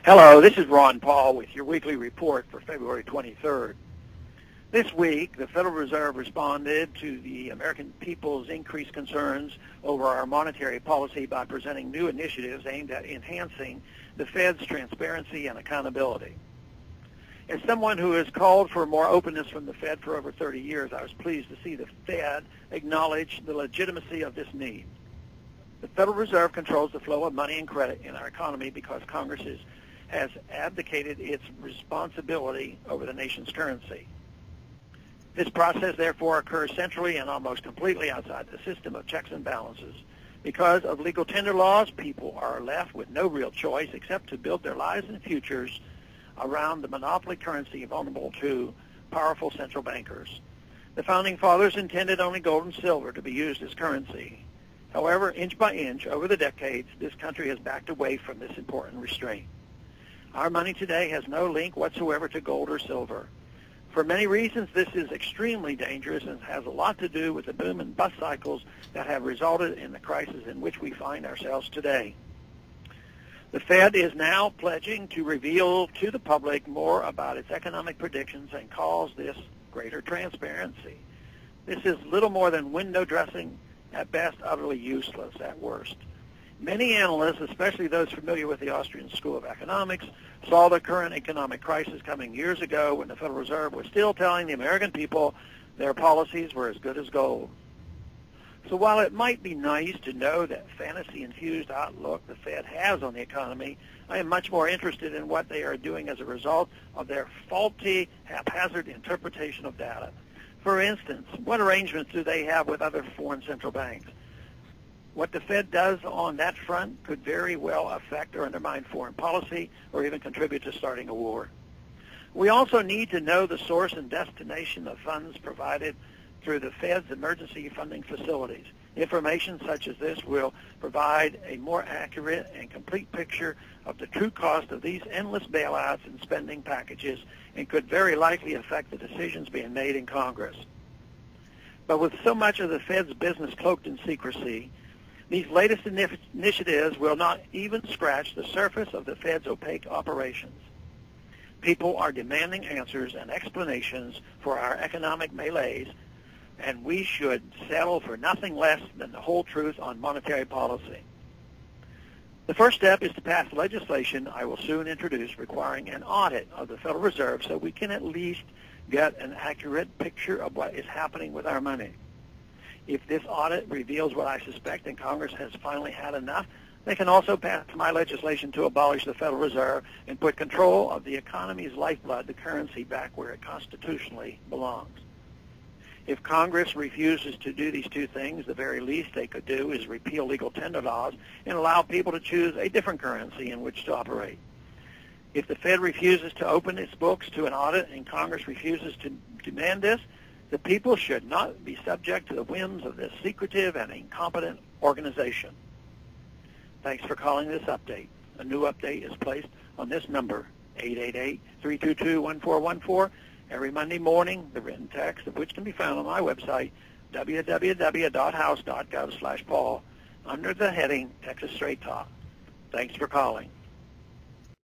Hello, this is Ron Paul with your weekly report for February 23rd. This week, the Federal Reserve responded to the American people's increased concerns over our monetary policy by presenting new initiatives aimed at enhancing the Fed's transparency and accountability. As someone who has called for more openness from the Fed for over 30 years, I was pleased to see the Fed acknowledge the legitimacy of this need. The Federal Reserve controls the flow of money and credit in our economy because Congress has abdicated its responsibility over the nation's currency. This process, therefore, occurs centrally and almost completely outside the system of checks and balances. Because of legal tender laws, people are left with no real choice except to build their lives and futures around the monopoly currency vulnerable to powerful central bankers. The Founding Fathers intended only gold and silver to be used as currency. However, inch by inch, over the decades, this country has backed away from this important restraint. Our money today has no link whatsoever to gold or silver. For many reasons, this is extremely dangerous and has a lot to do with the boom and bust cycles that have resulted in the crisis in which we find ourselves today. The Fed is now pledging to reveal to the public more about its economic predictions and calls this greater transparency. This is little more than window dressing, at best utterly useless at worst. Many analysts, especially those familiar with the Austrian School of Economics, saw the current economic crisis coming years ago when the Federal Reserve was still telling the American people their policies were as good as gold. So while it might be nice to know that fantasy-infused outlook the Fed has on the economy, I am much more interested in what they are doing as a result of their faulty, haphazard interpretation of data. For instance, what arrangements do they have with other foreign central banks? What the Fed does on that front could very well affect or undermine foreign policy or even contribute to starting a war. We also need to know the source and destination of funds provided through the Fed's emergency funding facilities. Information such as this will provide a more accurate and complete picture of the true cost of these endless bailouts and spending packages and could very likely affect the decisions being made in Congress. But with so much of the Fed's business cloaked in secrecy, these latest initiatives will not even scratch the surface of the Fed's opaque operations. People are demanding answers and explanations for our economic malaise, and we should settle for nothing less than the whole truth on monetary policy. The first step is to pass legislation I will soon introduce requiring an audit of the Federal Reserve so we can at least get an accurate picture of what is happening with our money. If this audit reveals what I suspect and Congress has finally had enough, they can also pass my legislation to abolish the Federal Reserve and put control of the economy's lifeblood, the currency, back where it constitutionally belongs. If Congress refuses to do these two things, the very least they could do is repeal legal tender laws and allow people to choose a different currency in which to operate. If the Fed refuses to open its books to an audit and Congress refuses to demand this, the people should not be subject to the whims of this secretive and incompetent organization. Thanks for calling this update. A new update is placed on this number, 888-322-1414, every Monday morning, the written text of which can be found on my website, www.house.gov/Paul, under the heading Texas Straight Talk. Thanks for calling.